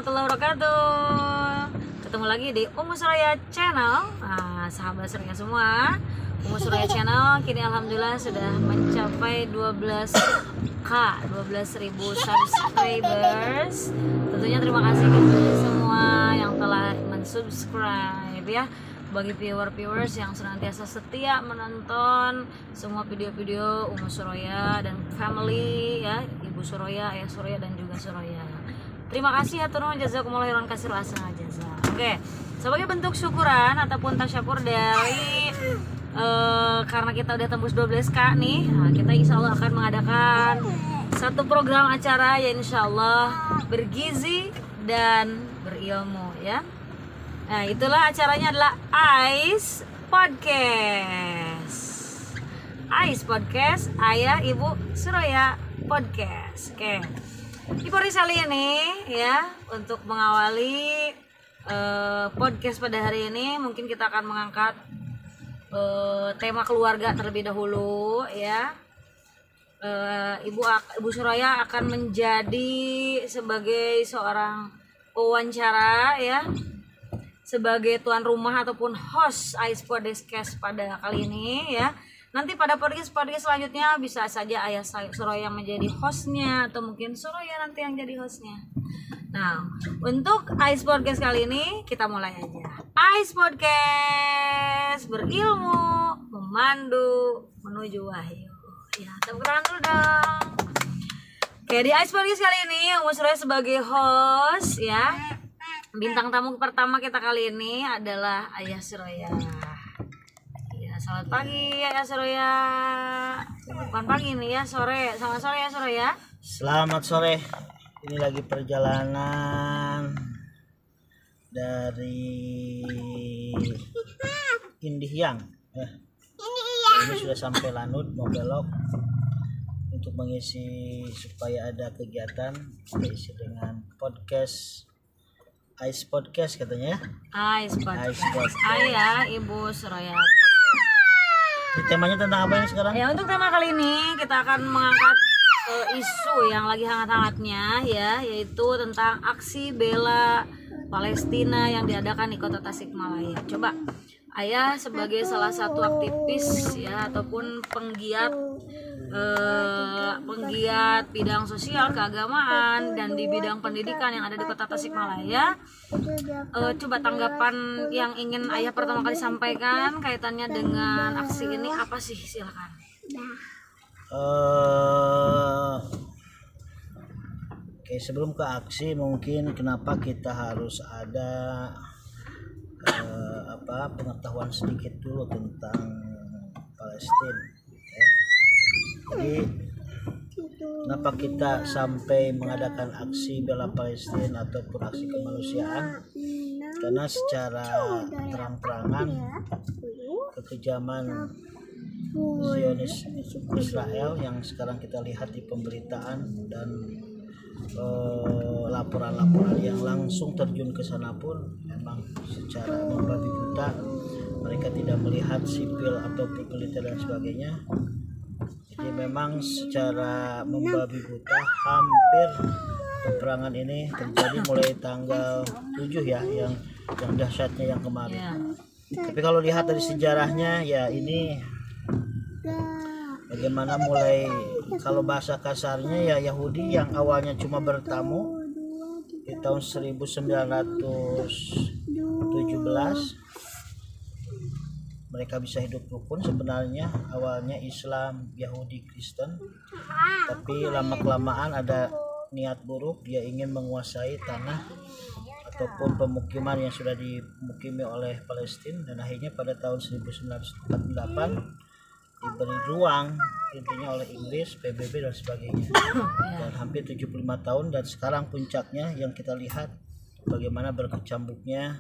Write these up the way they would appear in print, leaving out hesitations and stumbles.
warahmatullahi wabarakatuh. Ketemu lagi di Umu Suraya Channel. Nah, sahabat Suraya semua, Umu Suraya Channel kini alhamdulillah sudah mencapai 12.000 subscribers. Tentunya terima kasih kepada semua yang telah mensubscribe ya. Bagi viewers yang senantiasa setia menonton semua video-video Umu Suraya dan family ya, Ibu Suraya, Ayah Suraya dan juga Suraya. Terima kasih ya turun jazakumullah khairan kasir asana jaza. Oke, sebagai bentuk syukuran ataupun tasyakur dari karena kita udah tembus 12K nih, nah, kita insya Allah akan mengadakan satu program acara ya, insya Allah bergizi dan berilmu ya. Nah, itulah acaranya adalah Ais Podcast. Ais Podcast, Ayah Ibu Suraya Podcast. Oke. Di podcast kali ini ya, untuk mengawali podcast pada hari ini mungkin kita akan mengangkat tema keluarga terlebih dahulu ya. Ibu Suraya akan menjadi sebagai seorang pewawancara ya, sebagai tuan rumah ataupun host Ais Podcast pada kali ini ya. Nanti pada podcast selanjutnya bisa saja Ayah Suraya yang menjadi hostnya atau mungkin Suraya nanti yang jadi hostnya. Nah, untuk Ais Podcast kali ini kita mulai aja. Ais Podcast, berilmu, memandu, menuju wahyu. Ya, tepuk tangan dulu dong. Oke, di Ais Podcast kali ini Umu Suraya sebagai host ya. Bintang tamu pertama kita kali ini adalah Ayah Suraya. Ya, selamat pagi Ayah Suraya. Bukan pagi nih ya, sore. Selamat sore ya Suraya. Selamat sore. Ini lagi perjalanan dari Indihiyang. Ini sudah sampai Lanut, mau belok untuk mengisi supaya ada kegiatan. Kita isi dengan podcast. Ais Podcast katanya. Ais Podcast. Ayah Ibu Suraya. Temanya tentang apa ini sekarang? Ya, untuk tema kali ini kita akan mengangkat isu yang lagi hangat-hangatnya ya, yaitu tentang aksi bela Palestina yang diadakan di Kota Tasikmalaya. Coba Ayah sebagai salah satu aktivis ya ataupun penggiat bidang sosial keagamaan dan di bidang pendidikan yang ada di Kota Tasikmalaya, coba tanggapan yang ingin Ayah pertama kali sampaikan kaitannya dengan aksi ini apa sih, silakan. Oke, sebelum ke aksi mungkin kenapa kita harus ada pengetahuan sedikit dulu tentang Palestina ya. Jadi kenapa kita sampai mengadakan aksi bela Palestina ataupun aksi kemanusiaan? Karena secara terang-terangan kekejaman Zionis Israel yang sekarang kita lihat di pemberitaan dan laporan-laporan yang langsung terjun ke sana pun memang secara membabi buta. Mereka tidak melihat sipil ataupun militer dan sebagainya. Jadi memang secara membabi buta hampir peperangan ini terjadi mulai tanggal 7 ya, yang dahsyatnya yang kemarin. Tapi kalau lihat dari sejarahnya ya, ini bagaimana mulai, kalau bahasa kasarnya ya, Yahudi yang awalnya cuma bertamu di tahun 1917 mereka bisa hidup rukun. Sebenarnya awalnya Islam, Yahudi, Kristen, tapi lama-kelamaan ada niat buruk, dia ingin menguasai tanah ataupun pemukiman yang sudah dimukimi oleh Palestina, dan akhirnya pada tahun 1948 diberi ruang intinya oleh Inggris, PBB dan sebagainya. Dan hampir 75 tahun, dan sekarang puncaknya yang kita lihat bagaimana berkecambuknya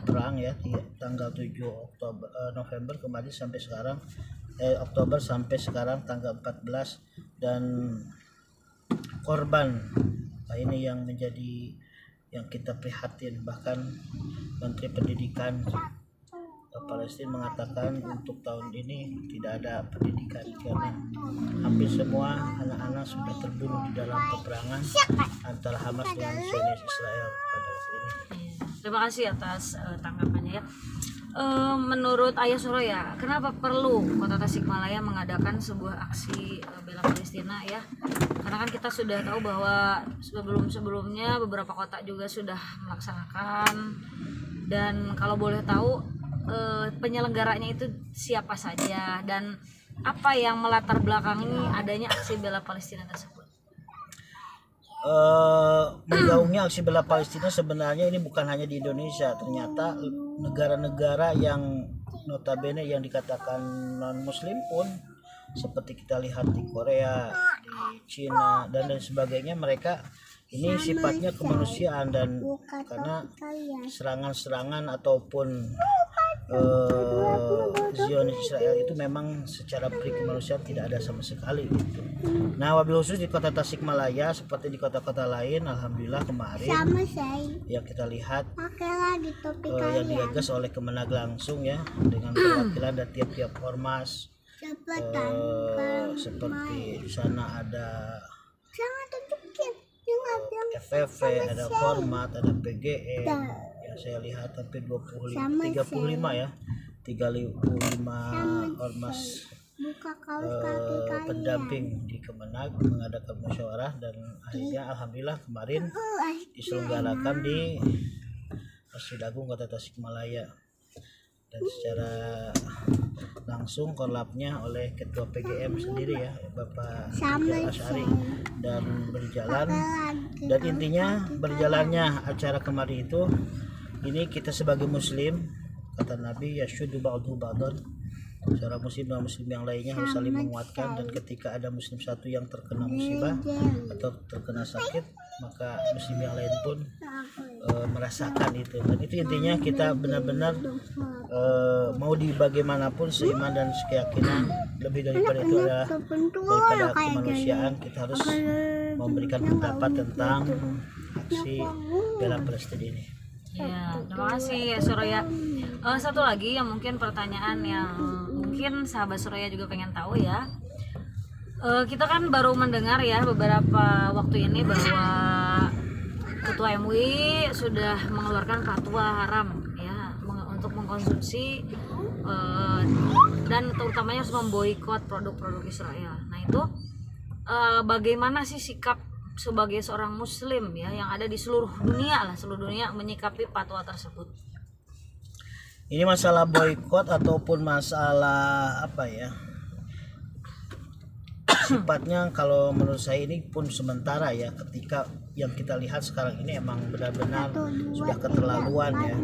perang ya, di tanggal 7 November kemarin sampai sekarang Oktober sampai sekarang tanggal 14, dan korban ini yang menjadi yang kita prihatin. Bahkan Menteri Pendidikan Palestina mengatakan untuk tahun ini tidak ada pendidikan karena hampir semua anak-anak sudah terbunuh di dalam peperangan antara Hamas dengan Zionis Israel pada waktu ini. Terima kasih atas tanggapannya ya. Menurut Ayah Suraya, kenapa perlu Kota Tasikmalaya mengadakan sebuah aksi bela Palestina ya? Karena kan kita sudah tahu bahwa sebelum-sebelumnya beberapa kota juga sudah melaksanakan, dan kalau boleh tahu penyelenggaranya itu siapa saja dan apa yang melatar belakangi adanya aksi bela Palestina tersebut? Menggaungnya aksi bela Palestina sebenarnya ini bukan hanya di Indonesia, ternyata negara-negara yang notabene yang dikatakan non muslim pun seperti kita lihat di Korea, di Cina dan lain sebagainya, mereka ini sifatnya kemanusiaan dan karena serangan-serangan ataupun Zionis Israel itu memang secara kemanusiaan tidak ada sama sekali gitu. Nah, wabil khusus di Kota Tasikmalaya seperti di kota-kota lain, alhamdulillah kemarin yang kita lihat yang digagas oleh Kemenag langsung ya dengan perwakilan dari tiap-tiap ormas, seperti di sana ada FFV, ada Format, ada PGE. Saya lihat hampir 35 ya, 35 ormas pendamping di Kemenag mengadakan musyawarah dan akhirnya alhamdulillah kemarin diselenggarakan di Masjid Agung Kota Tasikmalaya dan secara langsung korlapnya oleh Ketua PGM sendiri ya, Bapak Asyari, dan berjalan, dan intinya berjalannya acara kemarin itu, ini kita sebagai muslim, kata Nabi, yasyudu ba'duhu ba'dan, seorang muslim dan muslim yang lainnya harus saling menguatkan, dan ketika ada muslim satu yang terkena musibah atau terkena sakit, maka muslim yang lain pun merasakan itu. Dan itu intinya kita benar-benar mau di bagaimanapun seiman dan keyakinan, lebih daripada itu adalah daripada kemanusiaan, kita harus memberikan pendapat tentang aksi bela Palestina ini. Ya, terima kasih ya Suraya. Satu lagi yang mungkin pertanyaan yang mungkin sahabat Suraya juga pengen tahu ya. Kita kan baru mendengar ya beberapa waktu ini bahwa Ketua MUI sudah mengeluarkan fatwa haram ya untuk mengkonsumsi dan terutamanya harus memboikot produk-produk Israel. Nah itu bagaimana sih sikap sebagai seorang muslim ya yang ada di seluruh dunia menyikapi fatwa tersebut? Ini masalah boikot ataupun masalah apa ya, sifatnya kalau menurut saya ini pun sementara ya, ketika yang kita lihat sekarang ini emang benar-benar sudah keterlaluan ya,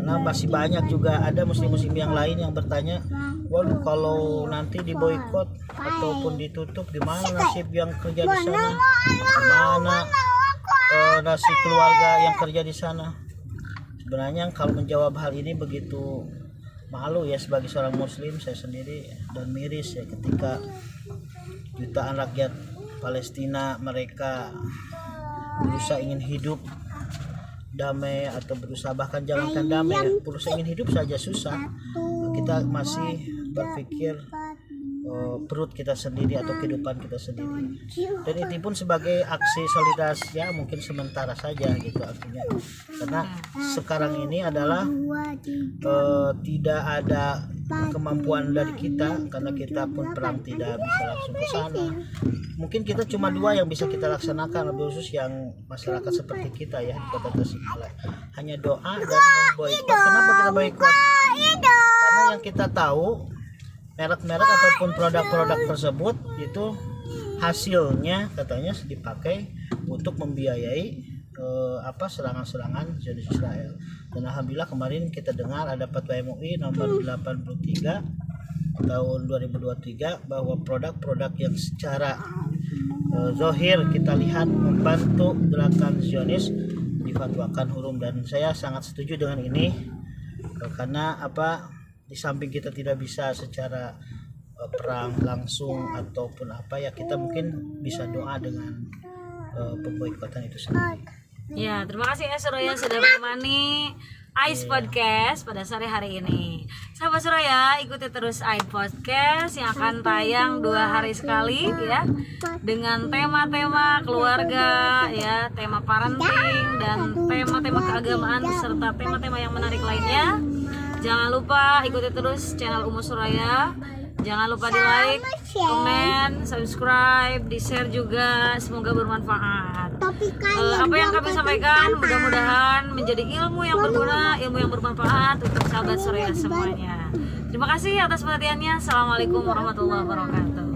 karena masih banyak juga ada muslim-muslim yang lain yang bertanya, waduh kalau nanti diboikot ataupun ditutup gimana nasib yang kerja di sana, gimana nasib keluarga yang kerja di sana. Sebenarnya kalau menjawab hal ini begitu malu ya sebagai seorang muslim saya sendiri, dan miris ya ketika jutaan rakyat Palestina mereka berusaha ingin hidup damai atau berusaha bahkan jangankan damai ya, berusaha ingin hidup saja susah, kita masih berpikir perut kita sendiri atau kehidupan kita sendiri, dan itu pun sebagai aksi solidaritas ya mungkin sementara saja gitu artinya, karena sekarang ini adalah tidak ada kemampuan dari kita karena kita pun perang tidak bisa langsung ke sana. Mungkin kita cuma dua yang bisa kita laksanakan, lebih khusus yang masyarakat seperti kita ya di Kota Tasikmalaya, hanya doa dan boikot. Kenapa kita boikot? Karena yang kita tahu merek-merek ataupun produk-produk tersebut itu hasilnya katanya dipakai untuk membiayai serangan-serangan Zionis Israel. Dan alhamdulillah kemarin kita dengar ada fatwa MUI nomor 83 tahun 2023 bahwa produk-produk yang secara zahir kita lihat membantu gerakan Zionis difatwakan hurum, dan saya sangat setuju dengan ini karena di samping kita tidak bisa secara perang langsung ataupun ya kita mungkin bisa doa dengan pemboikotan itu sendiri. Ya, terima kasih ya Suraya sudah menemani Ais Podcast pada sore hari ini. Sahabat Suraya, ikuti terus Ais Podcast yang akan tayang 2 hari sekali ya, dengan tema-tema keluarga ya, tema parenting dan tema-tema keagamaan serta tema-tema yang menarik lainnya. Jangan lupa ikuti terus channel Umu Suraya. Jangan lupa di like, komen, subscribe, di share juga. Semoga bermanfaat. Apa yang kami sampaikan mudah-mudahan menjadi ilmu yang berguna, ilmu yang bermanfaat untuk sahabat Suraya semuanya. Terima kasih atas perhatiannya. Assalamualaikum warahmatullahi wabarakatuh.